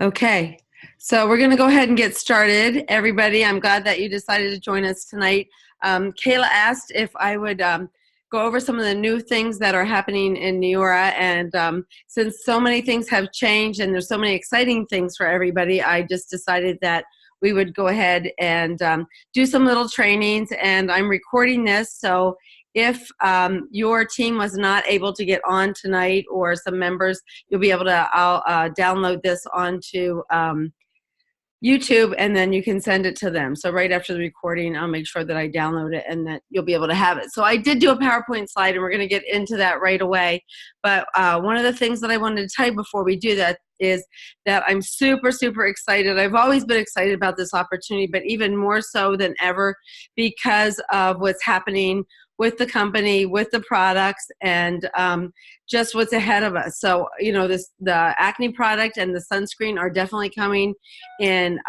Okay, so we're going to go ahead and get started. Everybody, I'm glad that you decided to join us tonight. Kayla asked if I would go over some of the new things that are happening in Neora, and since so many things have changed and there's so many exciting things for everybody, I just decided that we would go ahead and do some little trainings, and I'm recording this, so if your team was not able to get on tonight, or some members, you'll be able to, I'll download this onto YouTube, and then you can send it to them. So right after the recording, I'll make sure that I download it and that you'll be able to have it. So I did do a PowerPoint slide, and we're going to get into that right away. But one of the things that I wanted to tell you before we do that is that I'm super, super excited. I've always been excited about this opportunity, but even more so than ever because of what's happening with the company, with the products, and just what's ahead of us. So, you know, the acne product and the sunscreen are definitely coming in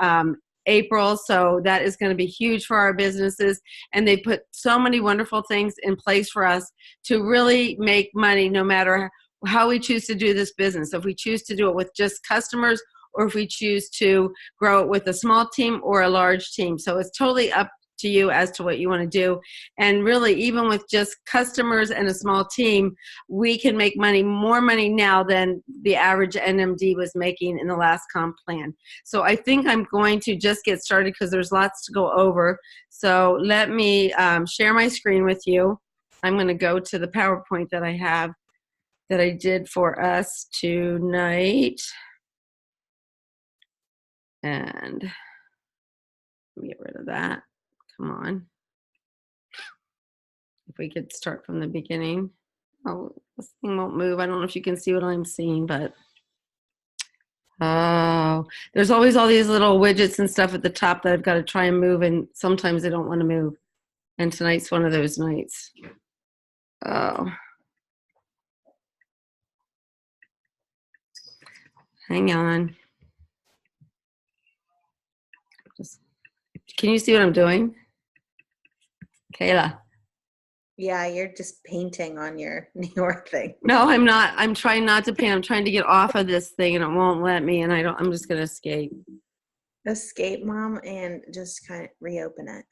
April, so that is going to be huge for our businesses, and they put so many wonderful things in place for us to really make money no matter how we choose to do this business. If we choose to do it with just customers, or if we choose to grow it with a small team or a large team. So it's totally up to you as to what you want to do. And really, even with just customers and a small team, we can make money, more money now than the average NMD was making in the last comp plan. So I think I'm going to just get started because there's lots to go over. So let me share my screen with you. I'm going to go to the PowerPoint that I have that I did for us tonight. And let me get rid of that. Come on. If we could start from the beginning. Oh, this thing won't move. I don't know if you can see what I'm seeing, but oh, there's always all these little widgets and stuff at the top that I've got to try and move, and sometimes they don't want to move. And tonight's one of those nights. Oh. Hang on. Can you see what I'm doing? Kayla. Yeah, you're just painting on your New York thing. No, I'm not. I'm trying not to paint. I'm trying to get off of this thing, and it won't let me, and I'm just going to escape. Escape, Mom, and just kind of reopen it.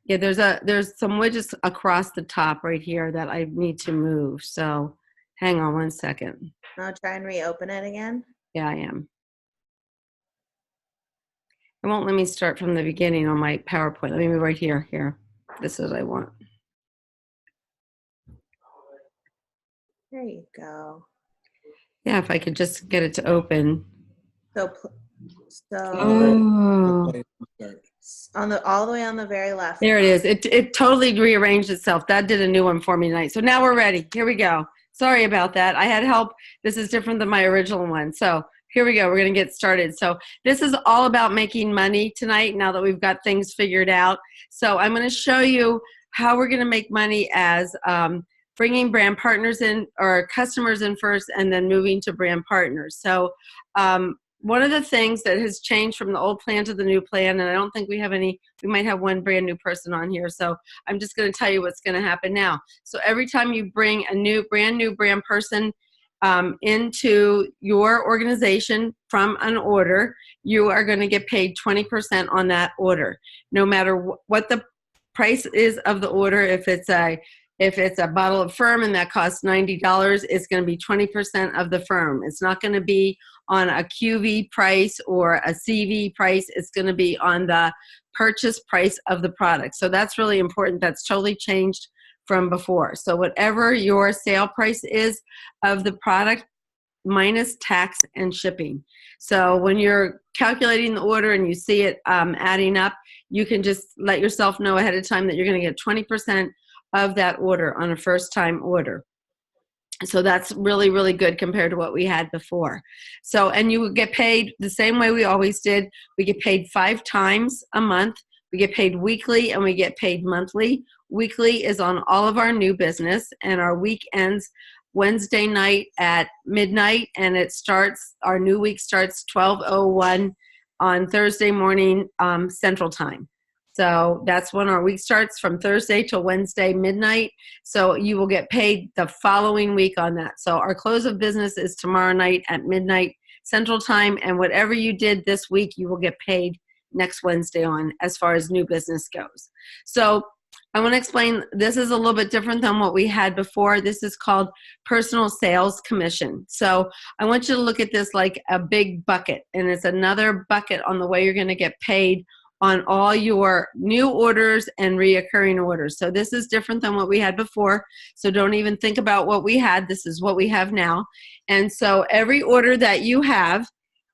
Yeah, there's some widgets across the top right here that I need to move. So hang on one second. I'll try and reopen it again. Yeah, I am. It won't let me start from the beginning on my PowerPoint. Let me move right here. Here. This is what I want. There you go. Yeah, if I could just get it to open. So Oh. all the way on the very left. There it is. It totally rearranged itself. That did a new one for me tonight. So now we're ready. Here we go. Sorry about that. I had help. This is different than my original one. So here we go. We're going to get started. So this is all about making money tonight now that we've got things figured out. So I'm going to show you how we're going to make money as bringing brand partners in, or customers in first, and then moving to brand partners. So one of the things that has changed from the old plan to the new plan, and I don't think we have any, we might have one brand new person on here, so I'm just going to tell you what's going to happen now. So every time you bring a brand new brand person into your organization from an order, you are going to get paid 20% on that order, no matter what the price is of the order. If it's a bottle of Firm and that costs $90, it's going to be 20% of the Firm. It's not going to be on a QV price or a CV price. It's going to be on the purchase price of the product. So that's really important. That's totally changed from before. So whatever your sale price is of the product, minus tax and shipping. So when you're calculating the order and you see it adding up, you can just let yourself know ahead of time that you're going to get 20% of that order on a first-time order. So that's really, really good compared to what we had before. So, and you would get paid the same way we always did. We get paid 5 times a month. We get paid weekly, and we get paid monthly. Weekly is on all of our new business, and our week ends Wednesday night at midnight, and our new week starts 12:01 on Thursday morning Central Time. So that's when our week starts, from Thursday to Wednesday midnight. So you will get paid the following week on that. So our close of business is tomorrow night at midnight Central Time, and whatever you did this week, you will get paid next Wednesday on as far as new business goes. So I want to explain, this is a little bit different than what we had before. This is called personal sales commission. So I want you to look at this like a big bucket, and it's another bucket on the way you're going to get paid on all your new orders and reoccurring orders. So this is different than what we had before. So don't even think about what we had. This is what we have now. And so every order that you have,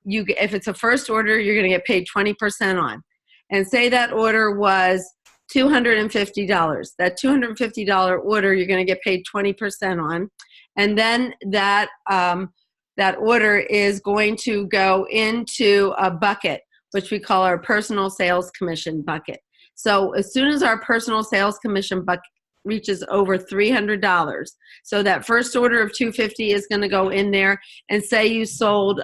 if it's a first order, you're going to get paid 20% on. And say that order was $250. That $250 order, you're going to get paid 20% on. And then that order is going to go into a bucket, which we call our personal sales commission bucket. So as soon as our personal sales commission bucket reaches over $300, so that first order of $250 is going to go in there, and say you sold,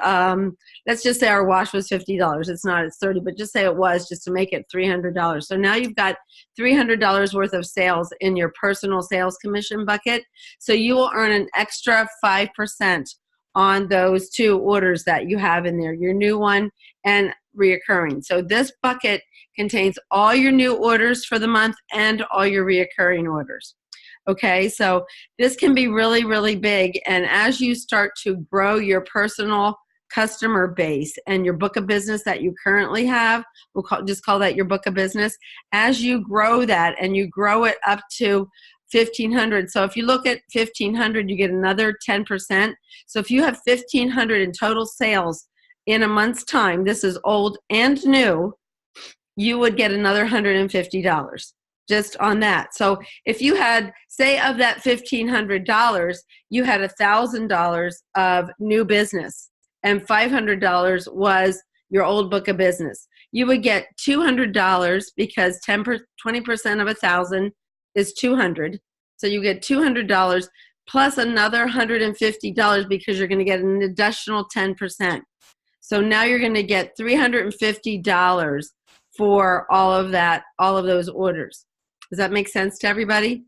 let's just say our wash was $50. It's not, it's $30, but just say it was, just to make it $300. So now you've got $300 worth of sales in your personal sales commission bucket. So you will earn an extra 5% on those two orders that you have in there, your new one and reoccurring. So this bucket contains all your new orders for the month and all your reoccurring orders. Okay, so this can be really, really big. And as you start to grow your personal customer base and your book of business that you currently have, just call that your book of business. As you grow that and you grow it up to 1,500. So if you look at 1,500, you get another 10%. So if you have 1,500 in total sales in a month's time, this is old and new, you would get another $150 just on that. So if you had, say of that $1,500, you had $1,000 of new business and $500 was your old book of business, you would get $200 because 20% of 1,000 is 200. So you get $200 plus another $150 because you're going to get an additional 10%. So now you're going to get $350 for all of that, all of those orders. Does that make sense to everybody?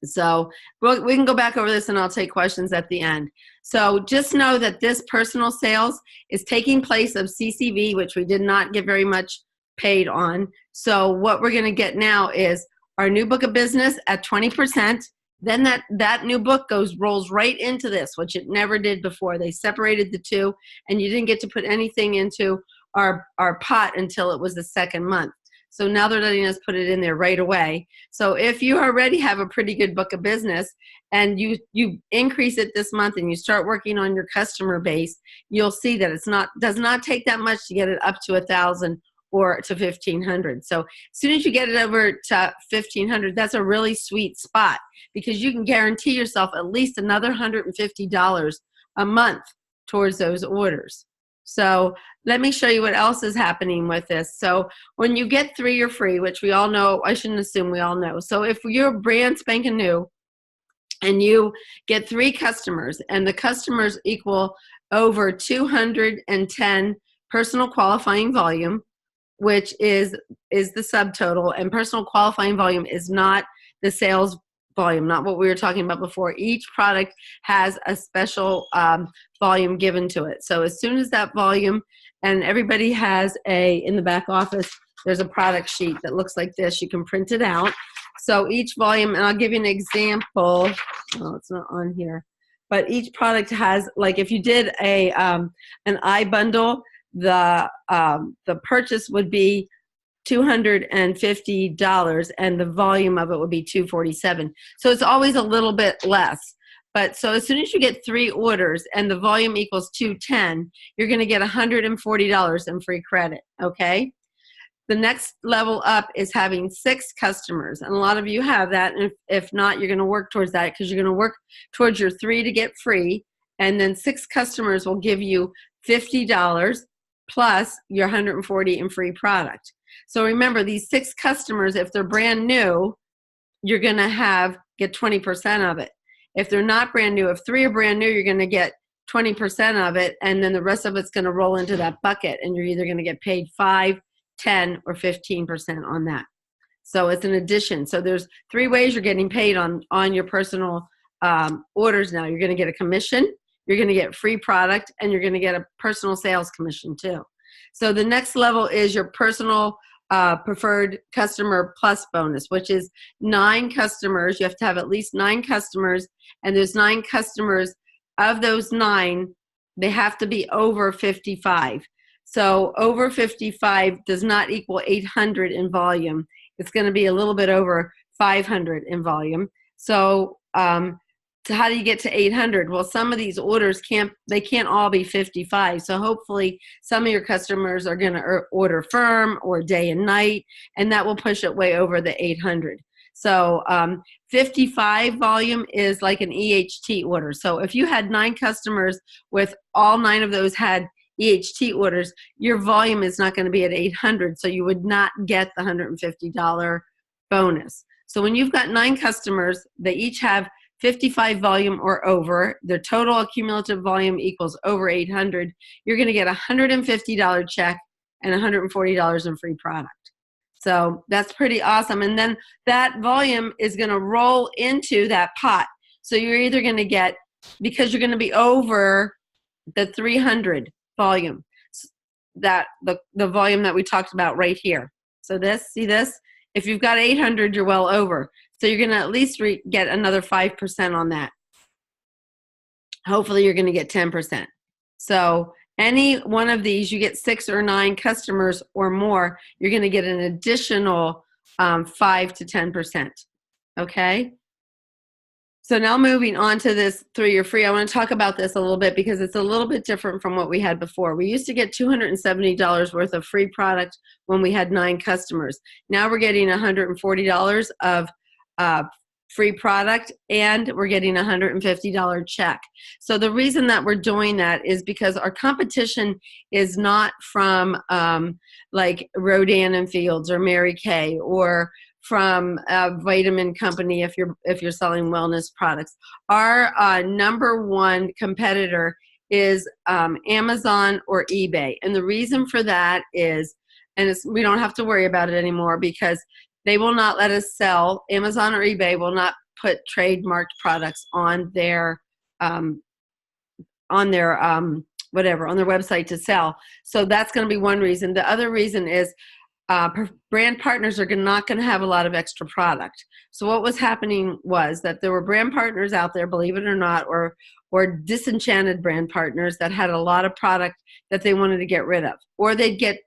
So we can go back over this and I'll take questions at the end. So just know that this personal sales is taking place of CCV, which we did not get very much paid on. So what we're going to get now is our new book of business at 20%. Then that new book rolls right into this, which it never did before. They separated the two, and you didn't get to put anything into our pot until it was the second month. So now they're letting us put it in there right away. So if you already have a pretty good book of business and you increase it this month and you start working on your customer base, you'll see that does not take that much to get it up to 1,000 or to 1,500. So as soon as you get it over to 1,500, that's a really sweet spot because you can guarantee yourself at least another $150 a month towards those orders. So let me show you what else is happening with this. So when you get 3 or free, which we all know, I shouldn't assume we all know. So if you're brand spanking new and you get 3 customers and the customers equal over 210 personal qualifying volume, which is the subtotal, and personal qualifying volume is not the sales volume, not what we were talking about before. Each product has a special volume given to it. So as soon as that volume, and everybody has in the back office, there's a product sheet that looks like this. You can print it out. So each volume, and I'll give you an example. Oh, it's not on here. But each product has, like if you did an iBundle, the purchase would be $250 and the volume of it would be $247. So it's always a little bit less. But so as soon as you get 3 orders and the volume equals 210, you're going to get $140 in free credit, okay? The next level up is having 6 customers, and a lot of you have that, and if not, you're going to work towards that because you're going to work towards your 3 to get free, and then 6 customers will give you $50 plus your $140 in free product. So remember, these 6 customers, if they're brand new, you're going to get 20% of it. If they're not brand new, if 3 are brand new, you're going to get 20% of it, and then the rest of it's going to roll into that bucket, and you're either going to get paid 5, 10, or 15% on that. So it's an addition. So there's 3 ways you're getting paid on your personal orders now. You're going to get a commission, you're going to get free product, and you're going to get a personal sales commission too. So the next level is your personal preferred customer plus bonus, which is 9 customers. You have to have at least 9 customers, and there's 9 customers. Of those 9, they have to be over 55. So over 55 does not equal 800 in volume. It's going to be a little bit over 500 in volume. So how do you get to 800? Well, some of these orders can't all be 55. So hopefully some of your customers are going to order firm or day and night, and that will push it way over the 800. So 55 volume is like an EHT order. So if you had 9 customers with all 9 of those had EHT orders, your volume is not going to be at 800. So you would not get the $150 bonus. So when you've got 9 customers, they each have 55 volume or over, their total cumulative volume equals over 800, you're going to get a $150 check and $140 in free product. So that's pretty awesome. And then that volume is going to roll into that pot. So you're either going to get, because you're going to be over the 300 volume, that the volume that we talked about right here. So see this? If you've got 800, you're well over. So you're going to at least get another 5% on that. Hopefully you're going to get 10%. So any one of these, you get 6 or 9 customers or more, you're going to get an additional 5 to 10%. Okay? So now moving on to this 3-year free, I want to talk about this a little bit because it's a little bit different from what we had before. We used to get $270 worth of free product when we had 9 customers. Now we're getting $140 of free product, and we're getting a $150 check. So the reason that we're doing that is because our competition is not from like Rodan and Fields or Mary Kay or from a vitamin company if you're selling wellness products. Our number 1 competitor is Amazon or eBay. And the reason for that is, and we don't have to worry about it anymore because they will not let us sell. Amazon or eBay will not put trademarked products on their website to sell. So that's going to be one reason. The other reason is brand partners are not going to have a lot of extra product. So what was happening was that there were brand partners out there, believe it or not, or disenchanted brand partners that had a lot of product that they wanted to get rid of, or they'd get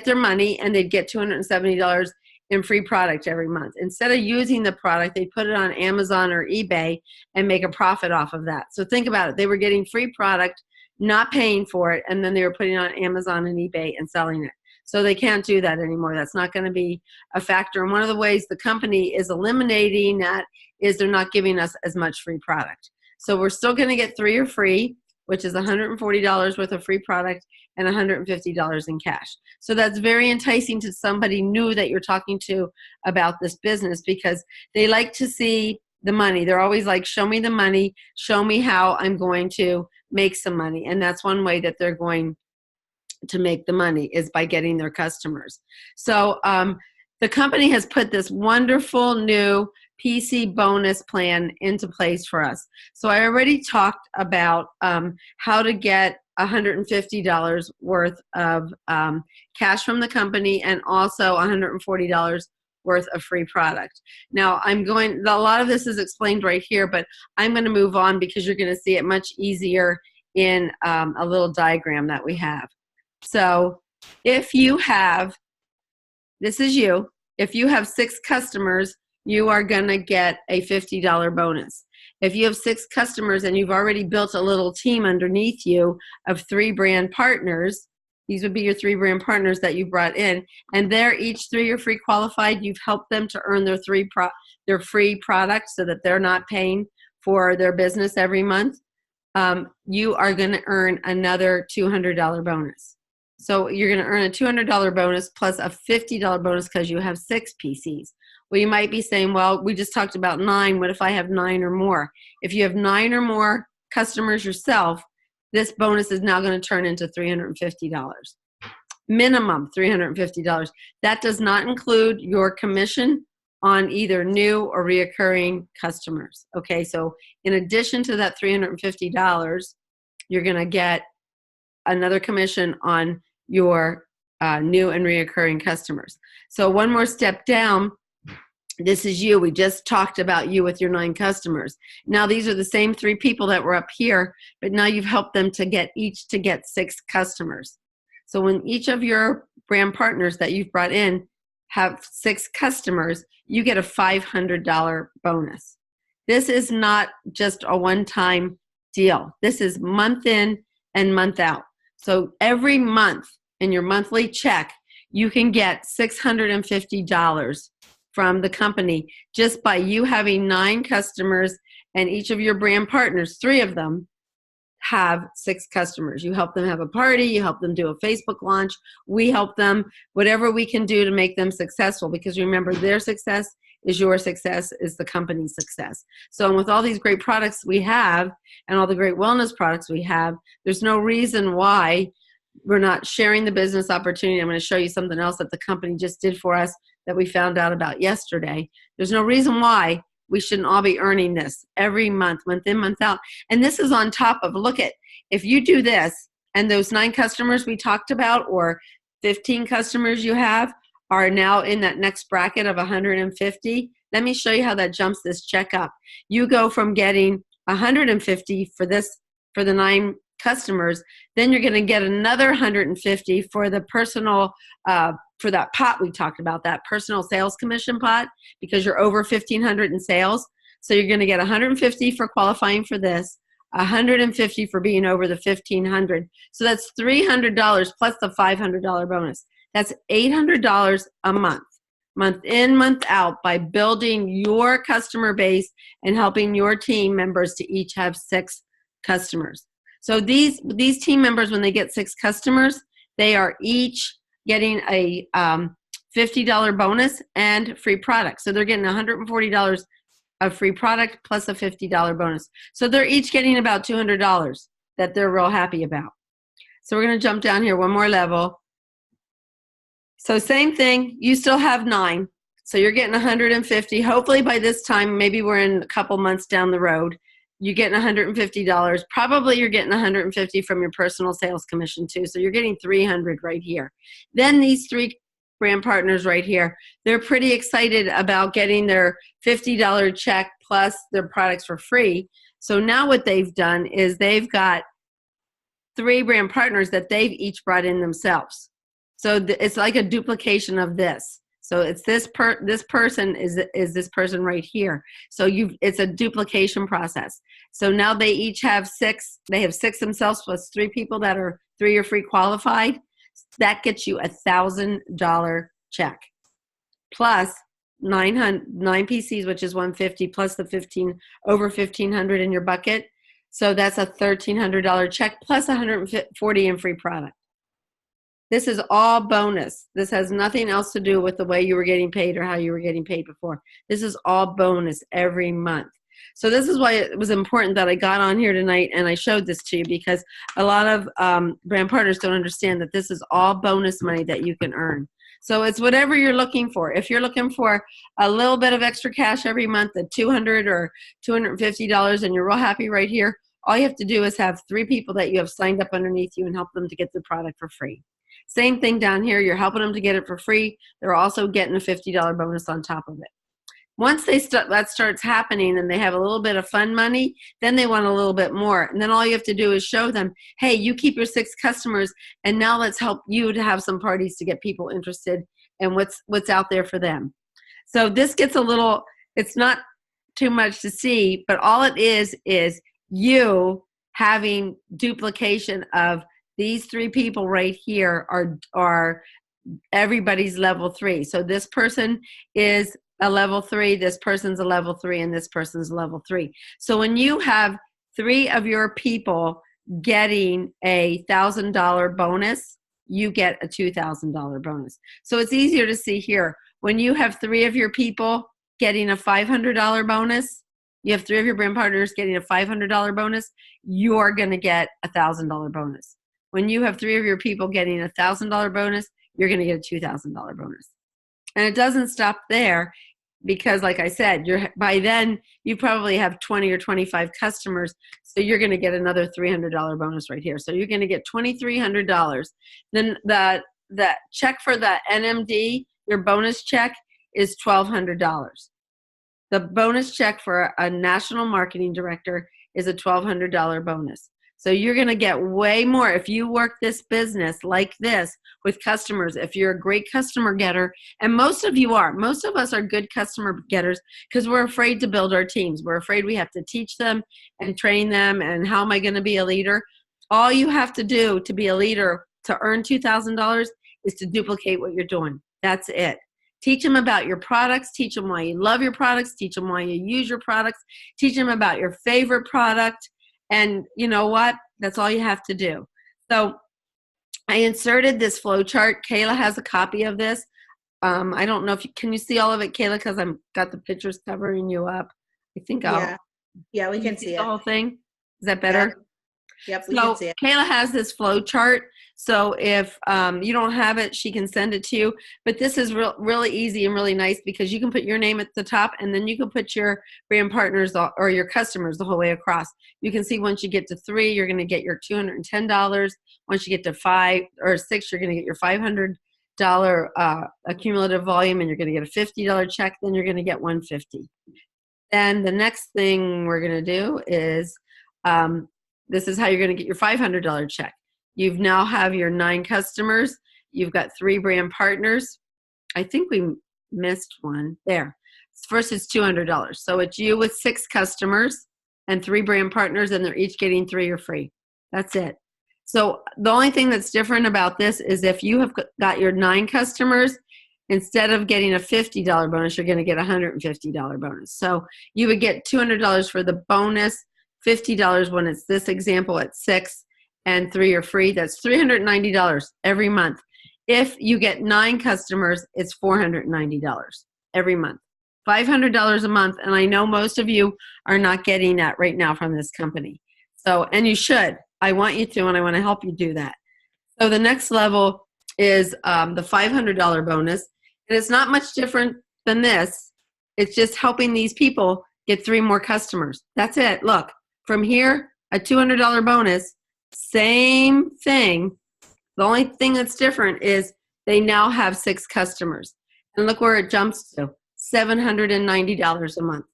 their money and they'd get $270 in free product every month. Instead of using the product, they put it on Amazon or eBay and make a profit off of that. So think about it. They were getting free product, not paying for it, and then they were putting it on Amazon and eBay and selling it. So they can't do that anymore. That's not going to be a factor. And one of the ways the company is eliminating that is they're not giving us as much free product. So we're still going to get 3-year free, which is $140 worth of free product and $150 in cash. So that's very enticing to somebody new that you're talking to about this business because they like to see the money. They're always like, show me the money, show me how I'm going to make some money. And that's one way that they're going to make the money is by getting their customers. So the company has put this wonderful new PC bonus plan into place for us. So I already talked about how to get $150 worth of cash from the company and also $140 worth of free product. Now a lot of this is explained right here, but I'm going to move on because you're going to see it much easier in a little diagram that we have. So if you have 6 customers, you are going to get a $50 bonus. If you have 6 customers and you've already built a little team underneath you of 3 brand partners, these would be your 3 brand partners that you brought in, and they're each 3-year free qualified. You've helped them to earn their free product so that they're not paying for their business every month. You are going to earn another $200 bonus. So you're going to earn a $200 bonus plus a $50 bonus because you have 6 PCs. Well, you might be saying, well, we just talked about 9. What if I have 9 or more? If you have 9 or more customers yourself, this bonus is now going to turn into $350. Minimum $350. That does not include your commission on either new or reoccurring customers. Okay, so in addition to that $350, you're going to get another commission on your new and reoccurring customers. So one more step down, this is you. We just talked about you with your 9 customers. Now these are the same 3 people that were up here, but now you've helped them to get 6 customers. So when each of your brand partners that you've brought in have 6 customers, you get a $500 bonus. This is not just a one-time deal. This is month in and month out. So every month in your monthly check, you can get $650 from the company just by you having 9 customers, and each of your brand partners, 3 of them, have 6 customers. You help them have a party, you help them do a Facebook launch, we help them, whatever we can do to make them successful, because remember, their success is your success, is the company's success. So with all these great products we have and all the great wellness products we have, there's no reason why we're not sharing the business opportunity. I'm going to show you something else that the company just did for us that we found out about yesterday. There's no reason why we shouldn't all be earning this every month, month in, month out. And this is on top of, look at, if you do this and those 9 customers we talked about or 15 customers you have are now in that next bracket of 150, let me show you how that jumps this check up. You go from getting 150 for the 9 customers, then you're going to get another 150 for the personal, for that pot we talked about, that personal sales commission pot, because you're over 1,500 in sales. So you're going to get 150 for qualifying for this, 150 for being over the 1,500. So that's $300 plus the $500 bonus. That's $800 a month, month in, month out, by building your customer base and helping your team members to each have 6 customers. So these team members, when they get 6 customers, they are each getting a $50 bonus and free product. So they're getting $140 of free product plus a $50 bonus. So they're each getting about $200 that they're real happy about. So we're going to jump down here one more level. So same thing, you still have 9. So you're getting 150. Hopefully by this time, maybe we're in a couple months down the road, you're getting $150. Probably you're getting 150 from your personal sales commission too. So you're getting 300 right here. Then these 3 brand partners right here, they're pretty excited about getting their $50 check plus their products for free. So now what they've done is they've got 3 brand partners that they've each brought in themselves. So it's like a duplication of this. So it's this person is this person right here. So it's a duplication process. So now they each have 6. They have 6 themselves plus 3 people that are 3 or free qualified. That gets you $1,000 check plus 9 PCs, which is 150 plus the 15 over 1,500 in your bucket. So that's a $1,300 check plus 140 in free product. This is all bonus. This has nothing else to do with the way you were getting paid or how you were getting paid before. This is all bonus every month. So this is why it was important that I got on here tonight and I showed this to you, because a lot of brand partners don't understand that this is all bonus money that you can earn. So it's whatever you're looking for. If you're looking for a little bit of extra cash every month at $200 or $250 and you're real happy right here, all you have to do is have 3 people that you have signed up underneath you and help them to get the product for free. Same thing down here. You're helping them to get it for free. They're also getting a $50 bonus on top of it. Once that starts happening and they have a little bit of fun money, then they want a little bit more. And then all you have to do is show them, hey, you keep your 6 customers, and now let's help you to have some parties to get people interested in what's out there for them. So this gets a little, it's not too much to see, but all it is you having duplication of these 3 people right here are everybody's level 3. So this person is a level 3, this person's a level 3, and this person's a level 3. So when you have 3 of your people getting a $1,000 bonus, you get a $2,000 bonus. So it's easier to see here. When you have 3 of your people getting a $500 bonus, you have 3 of your brand partners getting a $500 bonus, you're going to get a $1,000 bonus. When you have 3 of your people getting a $1,000 bonus, you're going to get a $2,000 bonus. And it doesn't stop there. because like I said, by then you probably have 20 or 25 customers. So you're going to get another $300 bonus right here. So you're going to get $2,300. Then the check for the NMD, your bonus check, is $1,200. The bonus check for a national marketing director is a $1,200 bonus. So you're going to get way more if you work this business like this with customers. If you're a great customer getter, and most of you are, most of us are good customer getters because we're afraid to build our teams. We're afraid we have to teach them and train them. And how am I going to be a leader? All you have to do to be a leader to earn $2,000 is to duplicate what you're doing. That's it. Teach them about your products. Teach them why you love your products. Teach them why you use your products. Teach them about your favorite product. And you know what? That's all you have to do. So I inserted this flow chart. Kayla has a copy of this. I don't know if can you see all of it, Kayla? Because I've got the pictures covering you up. I think I'll. Yeah, we can see the it. whole thing. Is that better? Yep, we can see it. Kayla has this flow chart. So if you don't have it, she can send it to you. But this is really easy and really nice because you can put your name at the top and then you can put your brand partners or your customers the whole way across. You can see once you get to 3, you're going to get your $210. Once you get to 5 or 6, you're going to get your $500 accumulative volume, and you're going to get a $50 check. Then you're going to get $150. Then the next thing we're going to do is this is how you're going to get your $500 check. You now have your 9 customers. You've got 3 brand partners. I think we missed one there. First is $200. So it's you with 6 customers and 3 brand partners, and they're each getting 3 or free. That's it. So the only thing that's different about this is if you have got your 9 customers, instead of getting a $50 bonus, you're going to get a $150 bonus. So you would get $200 for the bonus, $50 when it's this example at 6, and 3 are free. That's $390 every month. If you get 9 customers, it's $490 every month. $500 a month, and I know most of you are not getting that right now from this company. So, and you should. I want you to, and I want to help you do that. So the next level is the $500 bonus, and it's not much different than this. It's just helping these people get 3 more customers. That's it. Look, from here, a $200 bonus, same thing. The only thing that's different is they now have 6 customers. And look where it jumps to, $790 a month.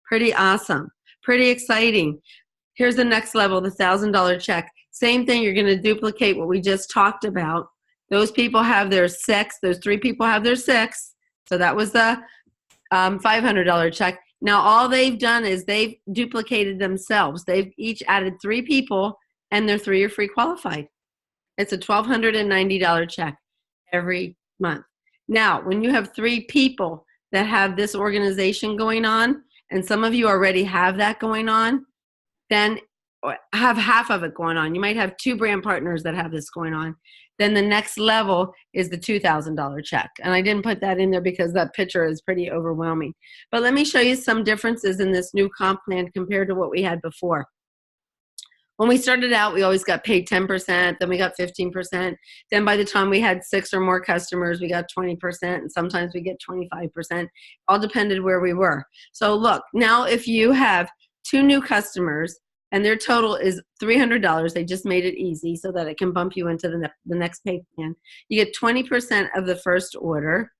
Pretty awesome. Pretty exciting. Here's the next level, the $1,000 check. Same thing, you're going to duplicate what we just talked about. Those people have their 6. Those 3 people have their 6. So that was the $500 check. Now all they've done is they've duplicated themselves. They've each added 3 people, and their 3 are free qualified. It's a $1,290 check every month. Now, when you have 3 people that have this organization going on, and some of you already have that going on, then have half of it going on. You might have 2 brand partners that have this going on. Then the next level is the $2,000 check. And I didn't put that in there because that picture is pretty overwhelming. But let me show you some differences in this new comp plan compared to what we had before. When we started out, we always got paid 10%, then we got 15%. Then by the time we had 6 or more customers, we got 20%, and sometimes we get 25%. All depended where we were. So look, now if you have 2 new customers and their total is $300, they just made it easy so that it can bump you into the next pay plan. You get 20% of the first order,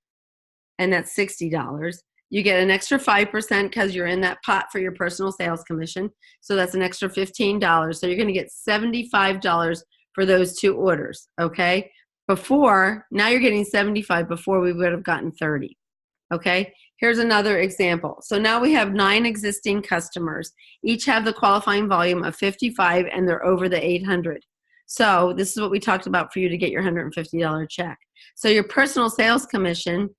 and that's $60. You get an extra 5% because you're in that pot for your personal sales commission. So that's an extra $15. So you're going to get $75 for those 2 orders, okay? Now you're getting $75. Before we would have gotten $30, okay? Here's another example. So now we have 9 existing customers. Each have the qualifying volume of 55, and they're over the 800. So this is what we talked about for you to get your $150 check. So your personal sales commission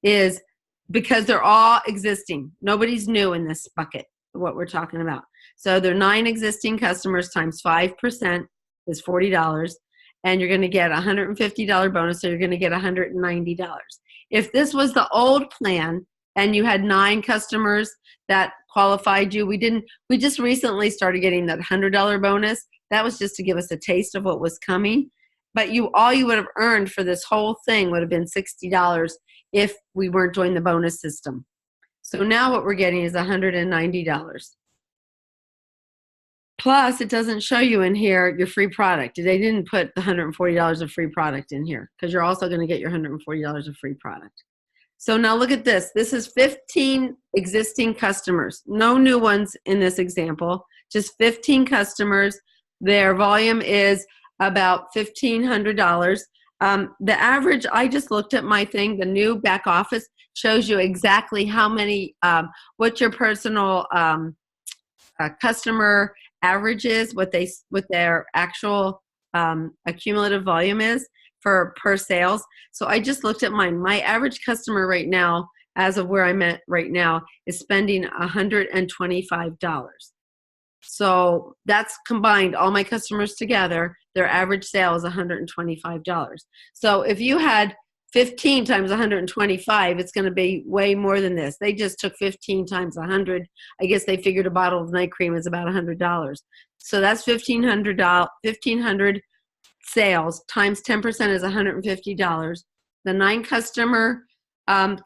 is, because they're all existing. Nobody's new in this bucket, what we're talking about. So they're 9 existing customers times 5% is $40, and you're going to get a $150 bonus, so you're going to get $190. If this was the old plan and you had 9 customers that qualified you, we just recently started getting that $100 bonus. That was just to give us a taste of what was coming. but all you would have earned for this whole thing would have been $60 if we weren't doing the bonus system. So now what we're getting is $190. Plus, it doesn't show you in here your free product. They didn't put the $140 of free product in here because you're also going to get your $140 of free product. So now look at this. This is 15 existing customers. No new ones in this example, just 15 customers. Their volume is about $1,500. The average, I just looked at my thing, the new back office shows you exactly how many, what your personal customer average is, what their actual accumulative volume is per sales. So I just looked at mine. My average customer right now, as of where I'm at right now, is spending $125. So that's combined, all my customers together, their average sale is $125. So if you had 15 times 125, it's going to be way more than this. They just took 15 times 100. I guess they figured a bottle of night cream is about $100. So that's $1,500 sales times 10% is $150. The 9 customer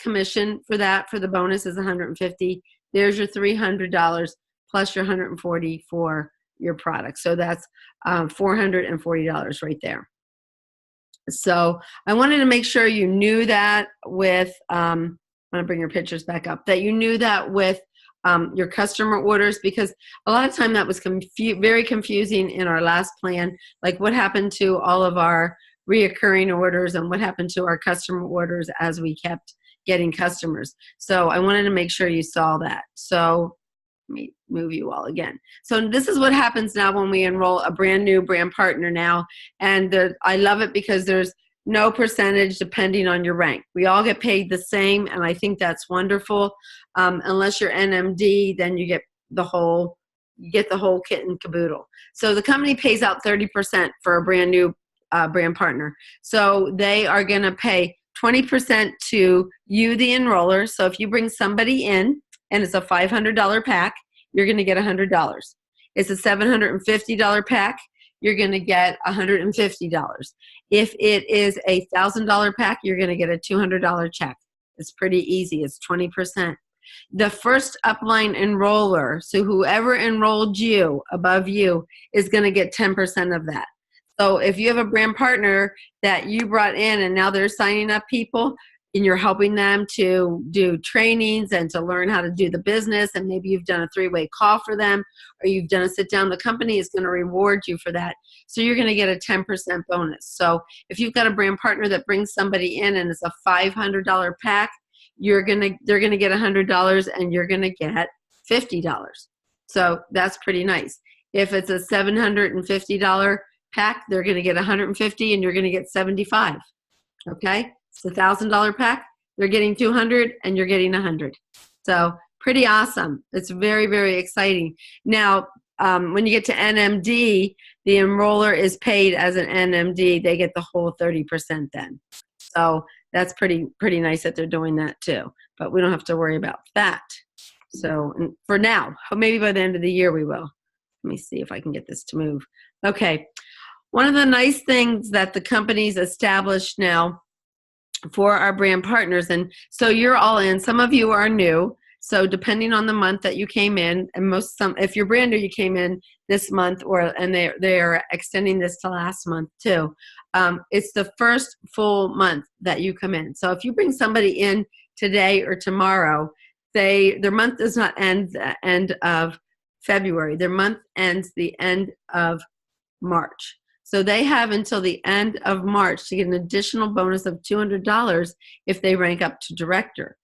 commission for the bonus is $150. There's your $300 plus your $140 for your product. So that's $440 right there. So I wanted to make sure you knew that with, I'm going to bring your pictures back up, that you knew that with your customer orders, because a lot of time that was very confusing in our last plan, like what happened to all of our reoccurring orders and what happened to our customer orders as we kept getting customers. So I wanted to make sure you saw that. So let me move you all again. So this is what happens now when we enroll a brand new brand partner now. And I love it because there's no percentage depending on your rank. We all get paid the same, and I think that's wonderful. Unless you're NMD, then you get the whole kit and caboodle. So the company pays out 30% for a brand new brand partner. So they are going to pay 20% to you, the enroller. So if you bring somebody in, and it's a $500 pack, you're going to get $100. It's a $750 pack, you're going to get $150. If it is a $1,000 pack, you're going to get a $200 check. It's pretty easy. It's 20%. The first upline enroller, so whoever enrolled you above you, is going to get 10% of that. So if you have a brand partner that you brought in and now they're signing up people, and you're helping them to do trainings and to learn how to do the business, and maybe you've done a 3-way call for them, or you've done a sit down, the company is going to reward you for that. So you're going to get a 10% bonus. So if you've got a brand partner that brings somebody in and it's a $500 pack, they're going to get $100 and you're going to get $50. So that's pretty nice. If it's a $750 pack, they're going to get $150 and you're going to get $75. Okay? It's a $1,000 pack. They're getting $200 and you're getting $100. So pretty awesome. It's very, very exciting. Now, when you get to NMD, the enroller is paid as an NMD. They get the whole 30% then. So that's pretty nice that they're doing that too. But we don't have to worry about that. So for now, maybe by the end of the year we will. Let me see if I can get this to move. Okay. One of the nice things that the company's established now for our brand partners, and so you're all in, some of you are new, so depending on the month that you came in, and if you're brand new, you came in this month, and they're extending this to last month too. It's the first full month that you come in. So if you bring somebody in today or tomorrow, their month does not end the end of February. Their month ends the end of March. So they have until the end of March to get an additional bonus of $200 if they rank up to director.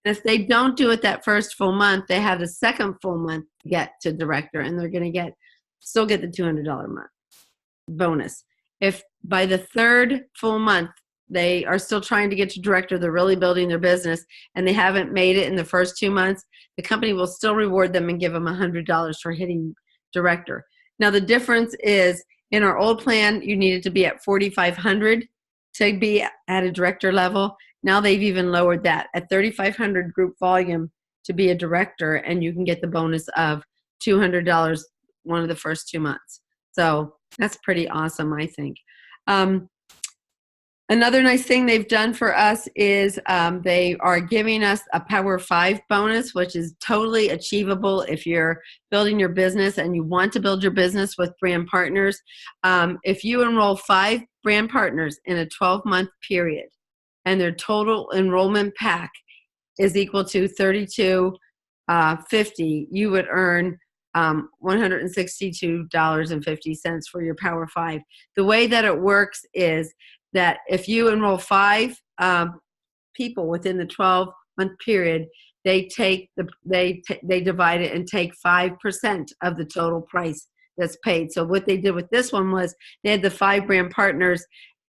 And if they don't do it that first full month, they have the second full month to get to director, and they're going to still get the $200 month bonus. If by the third full month they are still trying to get to director, they're really building their business, and they haven't made it in the first 2 months, the company will still reward them and give them $100 for hitting director. Now the difference is, in our old plan, you needed to be at 4,500 to be at a director level. Now they've even lowered that at 3,500 group volume to be a director, and you can get the bonus of $200 one of the first 2 months. So that's pretty awesome, I think. Another nice thing they've done for us is they are giving us a Power 5 bonus, which is totally achievable if you're building your business and you want to build your business with brand partners. If you enroll 5 brand partners in a 12-month period and their total enrollment pack is equal to $32.50, you would earn $162.50 for your Power 5. The way that it works is that if you enroll 5 people within the 12-month period, they divide it and take 5% of the total price that's paid. So what they did with this one was they had the 5 brand partners.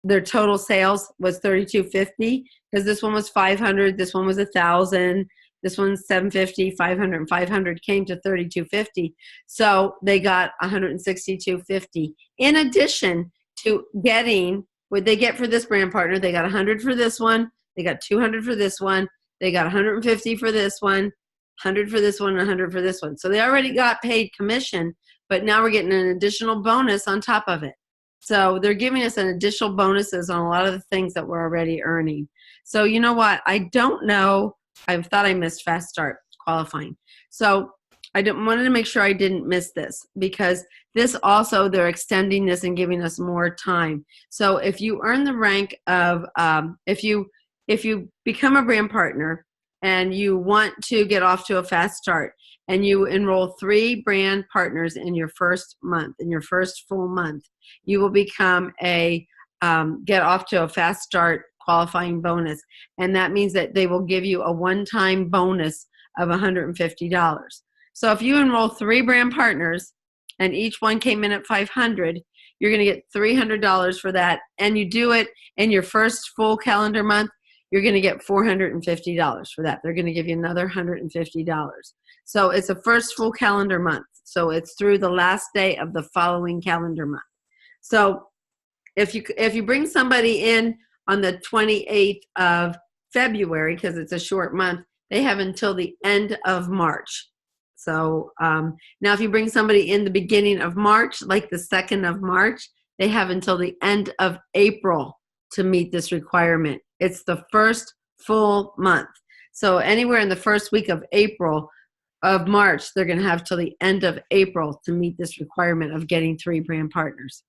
Their total sales was $32.50 because this one was $500, this one was $1,000, this one's $750, $500, and $500 came to $32.50. So they got $162.50. In addition to getting what they get for this brand partner, they got $100 for this one, they got $200 for this one, they got $150 for this one, $100 for this one, and $100 for this one. So they already got paid commission, but now we're getting an additional bonus on top of it. So they're giving us an additional bonuses on a lot of the things that we're already earning. So you know what? I don't know. I thought I missed Fast Start qualifying. So I wanted to make sure I didn't miss this because this also, they're extending this and giving us more time. So if you earn the rank of, if you become a brand partner and you want to get off to a fast start and you enroll 3 brand partners in your first month, in your first full month, you will become a get off to a fast start qualifying bonus. And that means that they will give you a one-time bonus of $150. So if you enroll 3 brand partners and each one came in at $500, you're going to get $300 for that. And you do it in your first full calendar month, you're going to get $450 for that. They're going to give you another $150. So it's a first full calendar month. So it's through the last day of the following calendar month. So if you bring somebody in on the 28th of February, because it's a short month, they have until the end of March. So now if you bring somebody in the beginning of March, like the 2nd of March, they have until the end of April to meet this requirement. It's the first full month. So anywhere in the first week of March, they're going to have till the end of April to meet this requirement of getting 3 brand partners.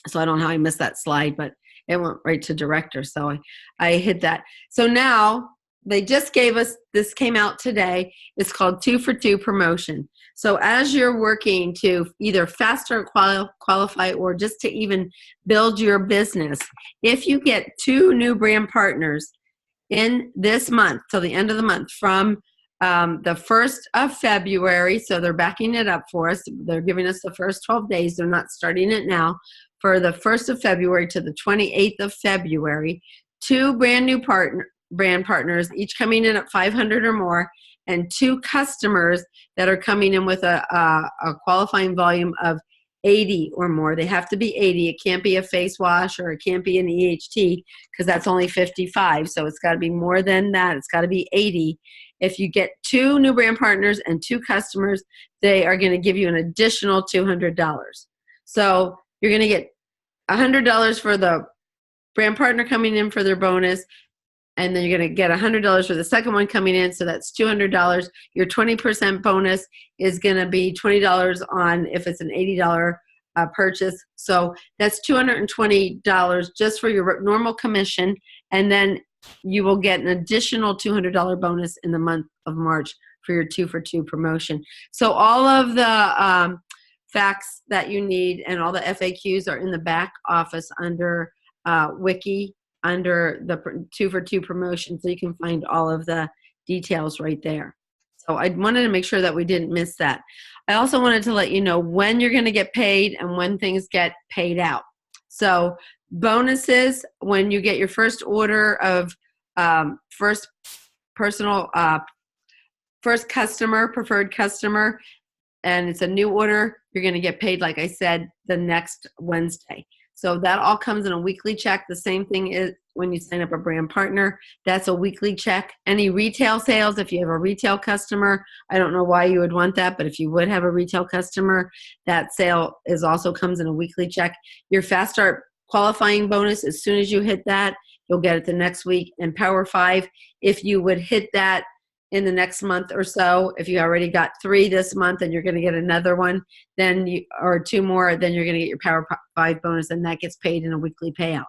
So I don't know how I missed that slide, but it went right to director. So I hit that. So now they just gave us, this came out today. It's called 2 for 2 promotion. So as you're working to either faster qualify or just to even build your business, if you get 2 new brand partners in this month till the end of the month from the 1st of February, so they're backing it up for us. They're giving us the first 12 days. They're not starting it now. For the 1st of February to the 28th of February, 2 brand new brand partners, each coming in at 500 or more, and 2 customers that are coming in with a qualifying volume of 80 or more. They have to be 80. It can't be a face wash or it can't be an EHT because that's only 55. So it's got to be more than that. It's got to be 80. If you get 2 new brand partners and 2 customers, they are going to give you an additional $200. So you're going to get $100 for the brand partner coming in for their bonus, and then you're going to get $100 for the second one coming in, so that's $200. Your 20% bonus is going to be $20 on if it's an $80 purchase. So that's $220 just for your normal commission, and then you will get an additional $200 bonus in the month of March for your 2 for 2 promotion. So all of the facts that you need and all the FAQs are in the back office under Wiki, under the 2 for 2 promotion, so you can find all of the details right there. So I wanted to make sure that we didn't miss that. I also wanted to let you know when you're going to get paid and when things get paid out. So bonuses, when you get your first order of first customer, preferred customer, and it's a new order, you're going to get paid, like I said, the next Wednesday. So that all comes in a weekly check. The same thing is when you sign up a brand partner. That's a weekly check. Any retail sales, if you have a retail customer, I don't know why you would want that, but if you would have a retail customer, that sale also comes in a weekly check. Your Fast Start qualifying bonus, as soon as you hit that, you'll get it the next week. And Power 5, if you would hit that in the next month or so, if you already got 3 this month and you're going to get another one, then or 2 more, then you're going to get your Power 5 bonus, and that gets paid in a weekly payout.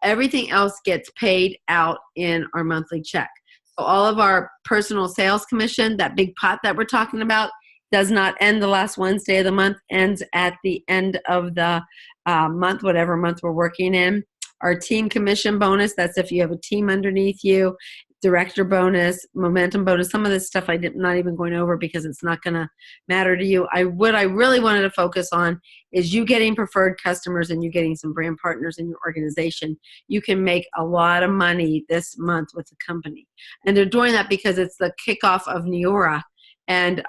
Everything else gets paid out in our monthly check. So all of our personal sales commission, that big pot that we're talking about, does not end the last Wednesday of the month, ends at the end of the month, whatever month we're working in. Our team commission bonus, that's if you have a team underneath you, director bonus, momentum bonus, some of this stuff I'm not even going over because it's not going to matter to you. What I really wanted to focus on is you getting preferred customers and you getting some brand partners in your organization. You can make a lot of money this month with the company. And they're doing that because it's the kickoff of Neora. And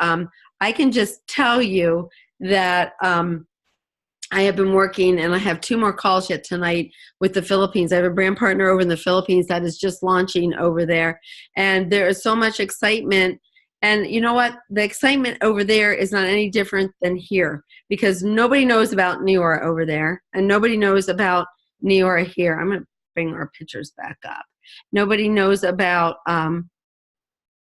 I can just tell you that I have been working, and I have 2 more calls yet tonight with the Philippines. I have a brand partner over in the Philippines that is just launching over there. And there is so much excitement. And you know what? The excitement over there is not any different than here, because nobody knows about Neora over there, and nobody knows about Neora here. I'm going to bring our pictures back up. Nobody knows about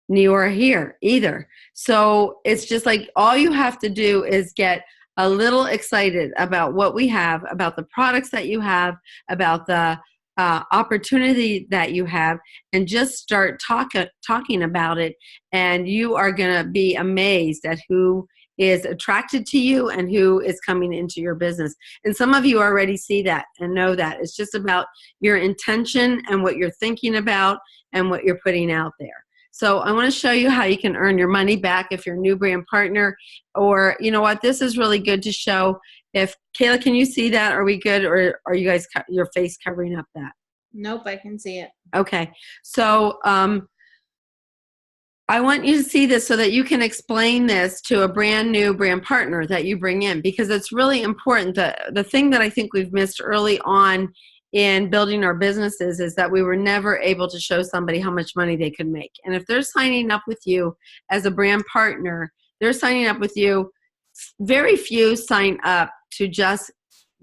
Neora here either. So it's just like all you have to do is get a little excited about what we have, about the products that you have, about the opportunity that you have, and just start talking about it. And you are going to be amazed at who is attracted to you and who is coming into your business. And some of you already see that and know that. It's just about your intention and what you're thinking about and what you're putting out there. So I want to show you how you can earn your money back if you're a new brand partner. Or, you know what, this is really good to show. If Kayla, can you see that? Are we good? Or are you guys, your face covering up that? Nope, I can see it. Okay. So I want you to see this so that you can explain this to a brand new brand partner that you bring in, because it's really important. The thing that I think we've missed early on in building our businesses is that we were never able to show somebody how much money they could make. And if they're signing up with you as a brand partner, they're signing up with you. Very few sign up to just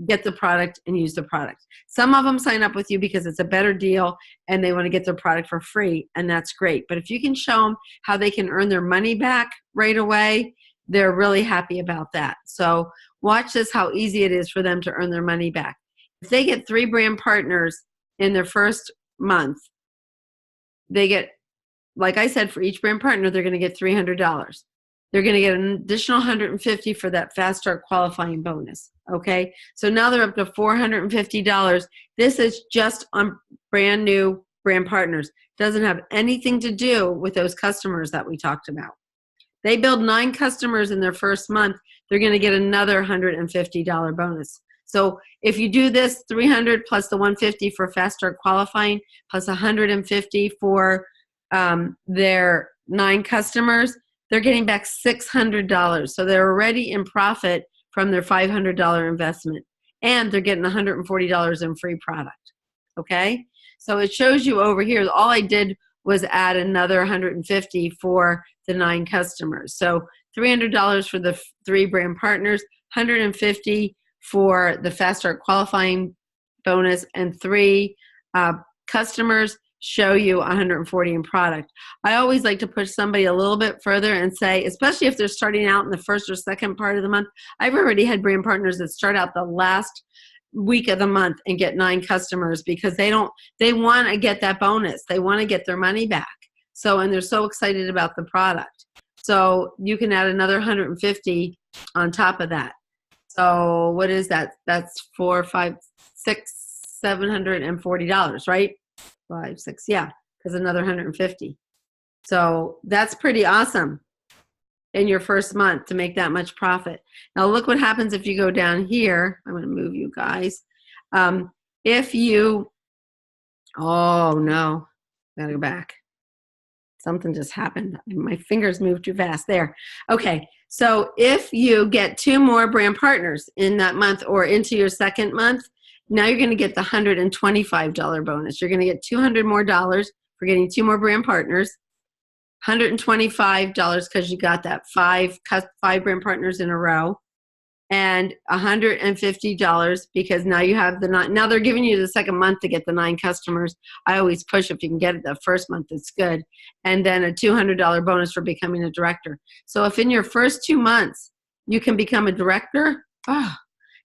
get the product and use the product. Some of them sign up with you because it's a better deal and they want to get their product for free, and that's great. But if you can show them how they can earn their money back right away, they're really happy about that. So watch this, how easy it is for them to earn their money back. If they get 3 brand partners in their first month, they get, like I said, for each brand partner, they're going to get $300. They're going to get an additional $150 for that fast start qualifying bonus. Okay, so now they're up to $450. This is just on brand new brand partners. Doesn't have anything to do with those customers that we talked about. They build 9 customers in their first month, they're going to get another $150 bonus. So if you do this, 300 plus the 150 for fast start qualifying, plus 150 for their 9 customers, they're getting back $600. So they're already in profit from their $500 investment, and they're getting $140 in free product. Okay, so it shows you over here. All I did was add another $150 for the 9 customers. So $300 for the 3 brand partners, $150 for the fast start qualifying bonus, and 3 customers show you $140 in product. I always like to push somebody a little bit further and say, especially if they're starting out in the first or second part of the month. I've already had brand partners that start out the last week of the month and get 9 customers because they want to get that bonus. They want to get their money back. So, and they're so excited about the product. So you can add another 150 on top of that. So what is that? That's $740, right? 5, 6, yeah, because another 150. So that's pretty awesome in your first month to make that much profit. Now look what happens if you go down here. I'm going to move you guys. If you, oh no, gotta go back. Something just happened. My fingers moved too fast there. Okay, so if you get 2 more brand partners in that month or into your second month, now you're going to get the $125 bonus. You're going to get $200 more for getting 2 more brand partners, $125 because you got that 5 brand partners in a row. and $150 because now you have now they're giving you the second month to get the 9 customers. I always push if you can get it the first month, it's good. And then a $200 bonus for becoming a director. So if in your first 2 months you can become a director,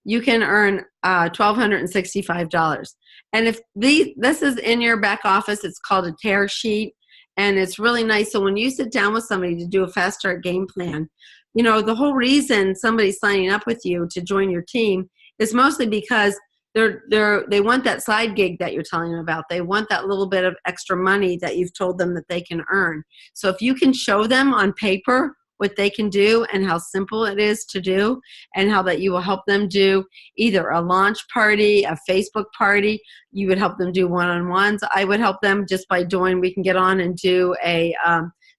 you can earn $1,265. And if this is in your back office, it's called a tear sheet, and it's really nice. So when you sit down with somebody to do a fast start game plan, the whole reason somebody's signing up with you to join your team is mostly because they want that side gig that you're telling them about. They want that little bit of extra money that you've told them that they can earn. So if you can show them on paper what they can do and how simple it is to do, and how that you will help them do either a launch party, a Facebook party, you would help them do one-on-ones. I would help them just by we can get on and do a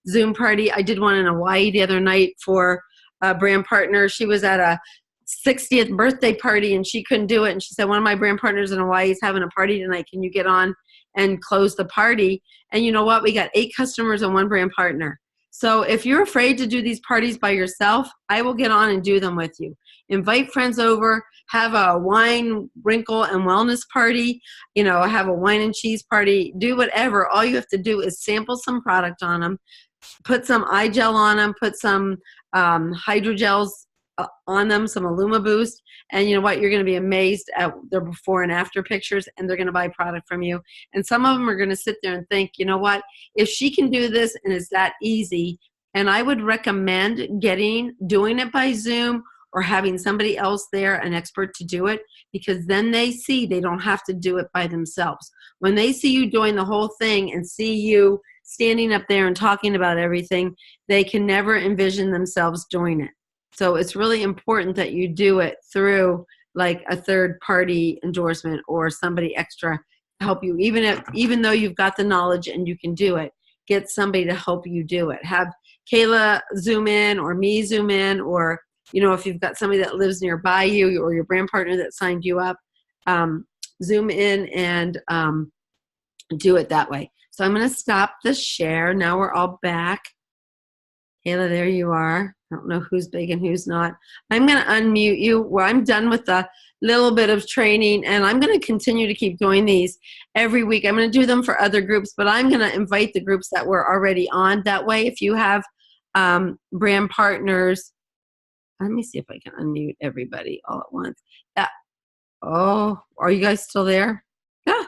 Zoom party. I did one in Hawaii the other night for a brand partner. She was at a 60th birthday party and she couldn't do it. And she said, one of my brand partners in Hawaii is having a party tonight. Can you get on and close the party? And you know what? We got 8 customers and 1 brand partner. So if you're afraid to do these parties by yourself, I will get on and do them with you. Invite friends over, have a wine, wrinkle, and wellness party, have a wine and cheese party, do whatever. All you have to do is sample some product on them, put some eye gel on them, put some hydrogels on them, some Illuma Boost, and you know what? You're going to be amazed at their before and after pictures, and they're going to buy product from you. And some of them are going to sit there and think, you know what? If she can do this and it's that easy, and I would recommend doing it by Zoom or having somebody else there, an expert, to do it, because then they see they don't have to do it by themselves. When they see you doing the whole thing and see you standing up there and talking about everything, they can never envision themselves doing it. So it's really important that you do it through like a third party endorsement or somebody extra to help you. Even though you've got the knowledge and you can do it, get somebody to help you do it. Have Kayla zoom in or me zoom in, or if you've got somebody that lives nearby you or your brand partner that signed you up, zoom in and do it that way. So I'm going to stop the share. Now we're all back. Kayla, there you are. I don't know who's big and who's not. I'm going to unmute you. Well, I'm done with the little bit of training, and I'm going to continue to keep doing these every week. I'm going to do them for other groups, but I'm going to invite the groups that we're already on. That way, if you have brand partners, let me see if I can unmute everybody all at once. Are you guys still there? Yeah.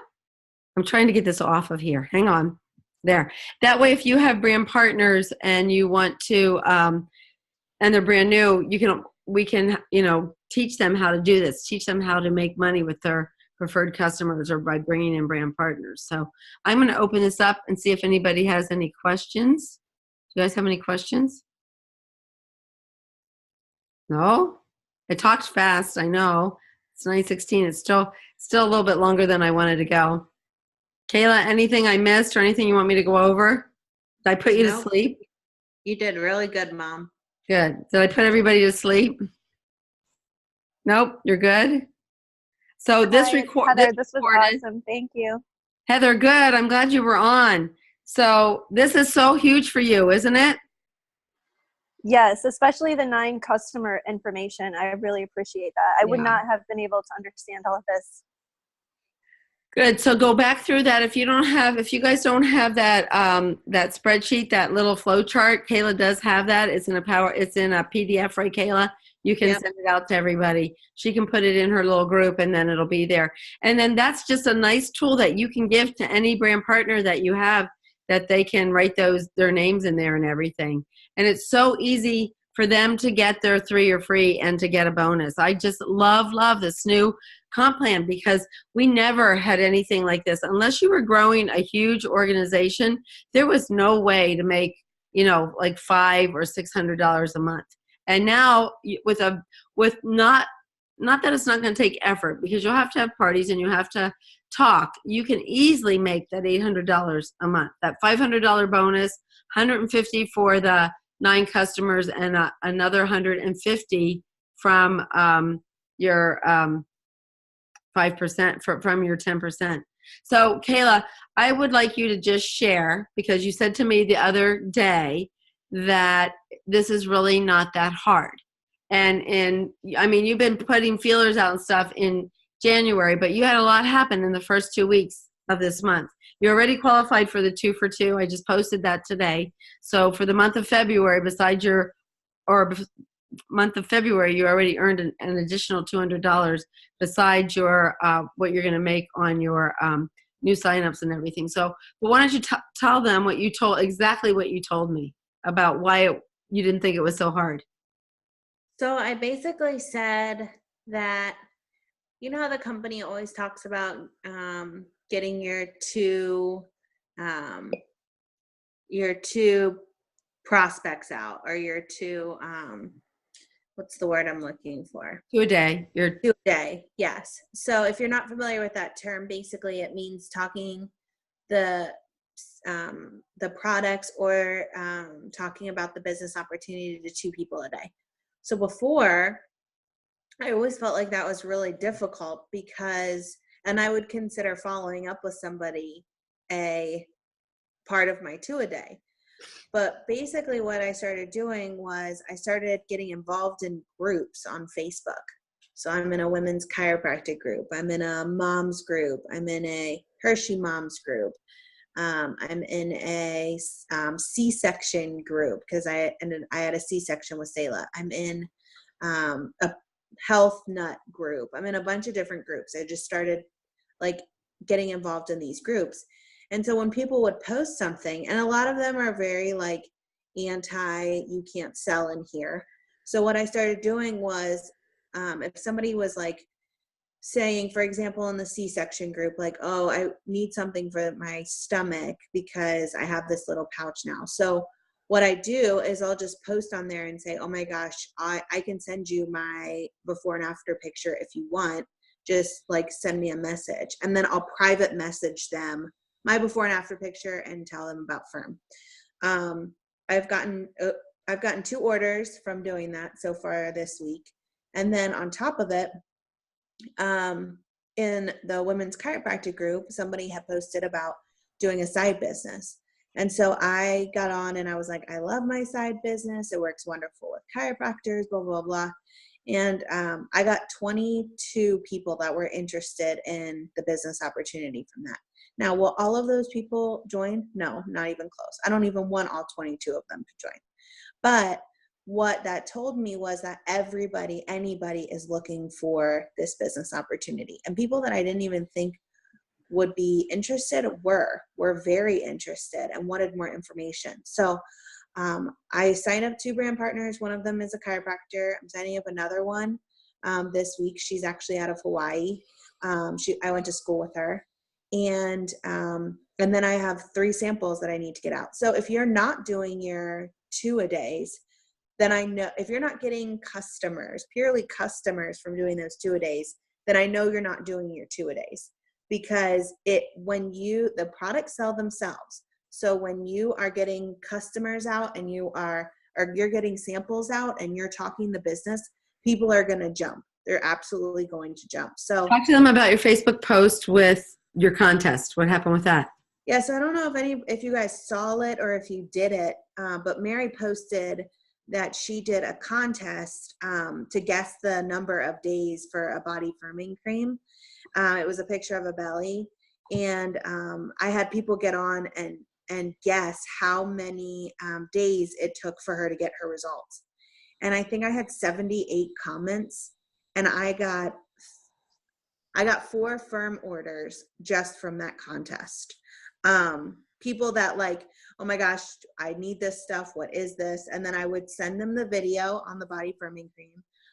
I'm trying to get this off of here. Hang on. There. That way, if you have brand partners and you want to, and they're brand new, we can, teach them how to do this, teach them how to make money with their preferred customers or by bringing in brand partners. So I'm going to open this up and see if anybody has any questions. Do you guys have any questions? No? I talked fast. I know. It's 9:16. It's still a little bit longer than I wanted to go. Kayla, anything I missed or anything you want me to go over? Did I put you to sleep? You did really good, Mom. Good. Did I put everybody to sleep? Nope, you're good? So this Heather, this was awesome. Thank you. Heather, good. I'm glad you were on. So this is so huge for you, isn't it? Yes, especially the 9 customer information. I really appreciate that. I would not have been able to understand all of this. Good. So go back through that. If you guys don't have that that spreadsheet, that little flow chart, Kayla does have that. It's in a PDF, right, Kayla? You can send it out to everybody. She can put it in her little group and then it'll be there. And then that's just a nice tool that you can give to any brand partner that you have, that they can write their names in there and everything. And it's so easy for them to get their 3-year free and to get a bonus. I just love this new comp plan, because we never had anything like this. Unless you were growing a huge organization, there was no way to make, like $500 or $600 a month. And now with not that it's not going to take effort, because you'll have to have parties and you have to talk, you can easily make that $800 a month, that $500 bonus, $150 for the 9 customers, and another $150 from your 5% from your 10%. So Kayla, I would like you to just share, because you said to me the other day that this is really not that hard. And I mean, you've been putting feelers out and stuff in January, but you had a lot happen in the first 2 weeks of this month. You already qualified for the 2 for 2. I just posted that today. So for the month of February, month of February, you already earned an additional $200 besides your what you're going to make on your new signups and everything. So, but why don't you tell them exactly what you told me about why you didn't think it was so hard? So I basically said that, you know how the company always talks about getting your two prospects out, or your two what's the word I'm looking for? 2 a day. You're 2 a day. Yes. So if you're not familiar with that term, basically it means talking the products, or talking about the business opportunity to 2 people a day. So before, I always felt like that was really difficult because, and I would consider following up with somebody a part of my 2 a day. But basically what I started doing was I started getting involved in groups on Facebook. So I'm in a women's chiropractic group. I'm in a mom's group. I'm in a Hershey moms group. I'm in a C-section group because I had a C-section with Selah. I'm in a health nut group. I'm in a bunch of different groups. I just started like getting involved in these groups. And so when people would post something, and a lot of them are very like you can't sell in here. So what I started doing was if somebody was like saying, for example, in the C-section group, like, oh, I need something for my stomach because I have this little pouch now. So what I do is I'll just post on there and say, oh my gosh, I can send you my before and after picture if you want. Just like send me a message. And then I'll private message them my before and after picture and tell them about Firm. I've gotten 2 orders from doing that so far this week. And then on top of it, in the women's chiropractic group, somebody had posted about doing a side business. And so I got on and I was like, I love my side business. It works wonderful with chiropractors, blah, blah, blah. And I got 22 people that were interested in the business opportunity from that. Now, will all of those people join? No, not even close. I don't even want all 22 of them to join. But what that told me was that anybody is looking for this business opportunity. And people that I didn't even think would be interested were very interested and wanted more information. So I signed up 2 brand partners. One of them is a chiropractor. I'm signing up another one this week. She's actually out of Hawaii. I went to school with her. And then I have 3 samples that I need to get out. So if you're not doing your 2 a days, then I know if you're not getting purely customers from doing those 2 a days, then I know you're not doing your 2 a days, because the products sell themselves. So when you are getting customers out and you're getting samples out and you're talking the business, people are going to jump. They're absolutely going to jump. So talk to them about your Facebook post with your contest. What happened with that? Yeah, so I don't know if you guys saw it or if you did it, but Mary posted that she did a contest to guess the number of days for a body firming cream. It was a picture of a belly, and I had people get on and guess how many days it took for her to get her results. And I think I had 78 comments, and I got 4 firm orders just from that contest. People that like, oh my gosh, I need this stuff. What is this? And then I would send them the video on the body firming cream.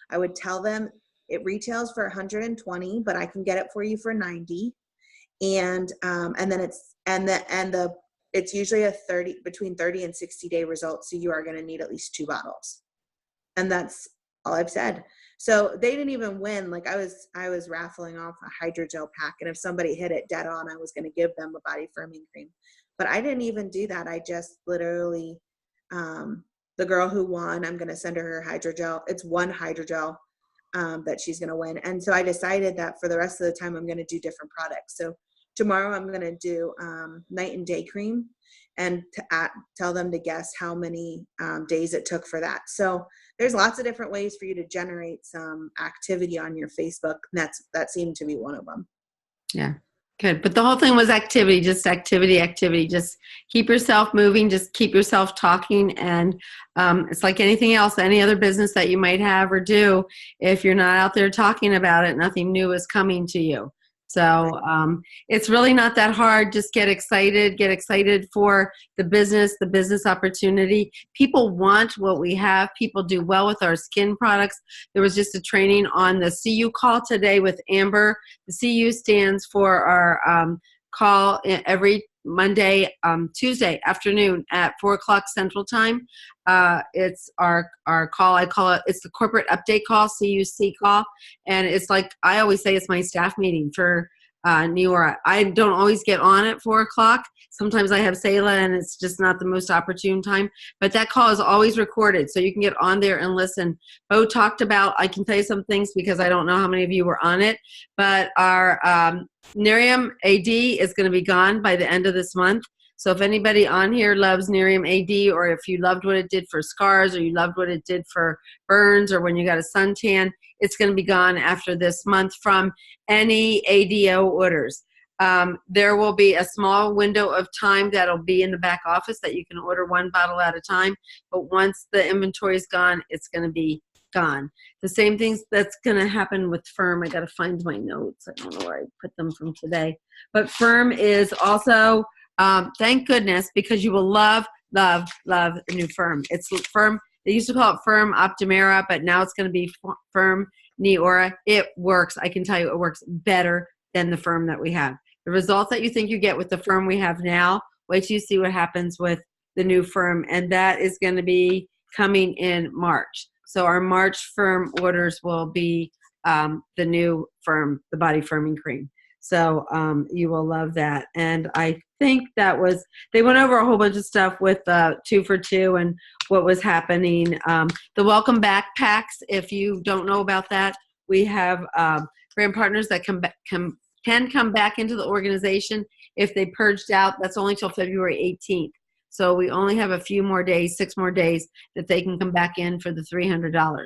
I would tell them it retails for $120, but I can get it for you for $90. And then it's usually between 30 and 60 day result. So you are going to need at least 2 bottles. And that's all I've said. So they didn't even win. Like I was raffling off a hydrogel pack, and if somebody hit it dead on, I was going to give them a body firming cream. But I didn't even do that. I just literally, the girl who won, I'm going to send her hydrogel. It's 1 hydrogel that she's going to win. And so I decided that for the rest of the time, I'm going to do different products. So tomorrow I'm going to do night and day cream. and tell them to guess how many days it took for that. So there's lots of different ways for you to generate some activity on your Facebook. And that seemed to be one of them. Yeah. Good. But the whole thing was activity, just activity. Just keep yourself moving. Just keep yourself talking. And it's like anything else, any other business that you might have or do. If you're not out there talking about it, nothing new is coming to you. So it's really not that hard. Just get excited for the business opportunity. People want what we have. People do well with our skin products. There was just a training on the CU call today with Amber. The CU stands for our call every Tuesday afternoon at 4:00 Central Time. It's our call. I call it's the corporate update call, CUC call. And it's like, I always say it's my staff meeting for Neora. I don't always get on at 4:00. Sometimes I have Selah and it's just not the most opportune time, but that call is always recorded. So you can get on there and listen. Bo talked about, I can tell you some things because I don't know how many of you were on it, but our Nerium AD is going to be gone by the end of this month. So if anybody on here loves Nerium AD, or if you loved what it did for scars, or you loved what it did for burns, or when you got a suntan, it's going to be gone after this month from any ADO orders. There will be a small window of time that'll be in the back office that you can order one bottle at a time. But once the inventory is gone, it's going to be gone. The same things that's going to happen with Firm. I got to find my notes. I don't know where I put them from today. But Firm is also, thank goodness, because you will love the new Firm. It's Firm. They used to call it Firm Optimera, but now it's going to be Firm Neora. It works. I can tell you it works better than the Firm that we have. The results that you think you get with the Firm we have now, wait till you see what happens with the new Firm. And that is going to be coming in March. So our March Firm orders will be the new Firm, the body firming cream. So you will love that. And I think that was, they went over a whole bunch of stuff with 2 for 2 and what was happening. The welcome back packs, if you don't know about that, we have brand partners that can come back into the organization if they purged out. That's only till February 18th. So we only have a few more days, 6 more days, that they can come back in for the $300.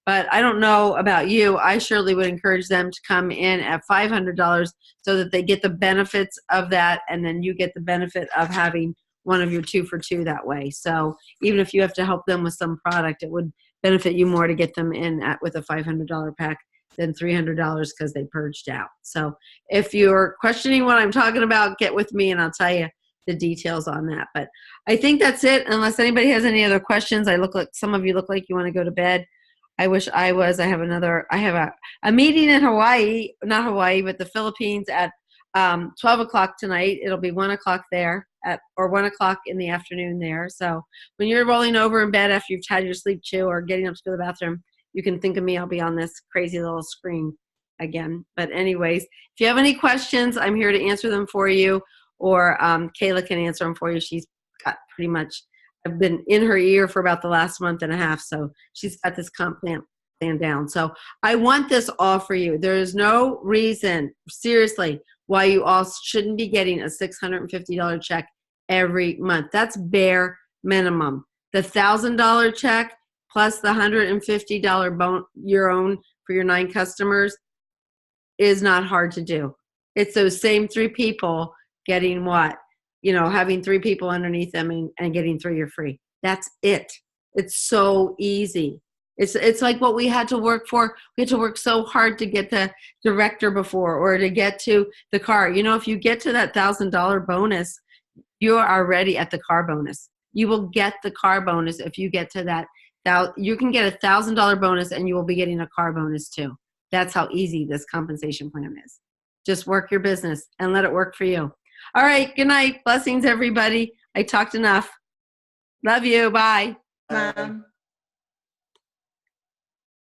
But I don't know about you. I surely would encourage them to come in at $500 so that they get the benefits of that, and then you get the benefit of having one of your 2 for 2 that way. So even if you have to help them with some product, it would benefit you more to get them in with a $500 pack than $300 because they purged out. So if you're questioning what I'm talking about, get with me and I'll tell you the details on that. But I think that's it, unless anybody has any other questions. Some of you look like you want to go to bed. I wish I was. I have a meeting in Hawaii, not Hawaii, but the Philippines at 12 o'clock tonight. It'll be 1 o'clock there or 1 o'clock in the afternoon there. So when you're rolling over in bed after you've had your sleep chew or getting up to go to the bathroom, you can think of me. I'll be on this crazy little screen again. But anyways, if you have any questions, I'm here to answer them for you. Or Kayla can answer them for you. She's got pretty much, I've been in her ear for about the last month and a half, so she's got this comp plan down. So I want this all for you. There is no reason, seriously, why you all shouldn't be getting a $650 check every month. That's bare minimum. The $1,000 check plus the $150 your own for your 9 customers is not hard to do. It's those same 3 people getting what? Having 3 people underneath them and getting 3 are free. That's it. It's so easy. It's like what we had to work for. We had to work so hard to get the director before or to get to the car. If you get to that $1,000 bonus, you are already at the car bonus. You will get the car bonus if you get to that. You can get a $1,000 bonus and you will be getting a car bonus too. That's how easy this compensation plan is. Just work your business and let it work for you. All right. Good night. Blessings, everybody. I talked enough. Love you. Bye. Mom.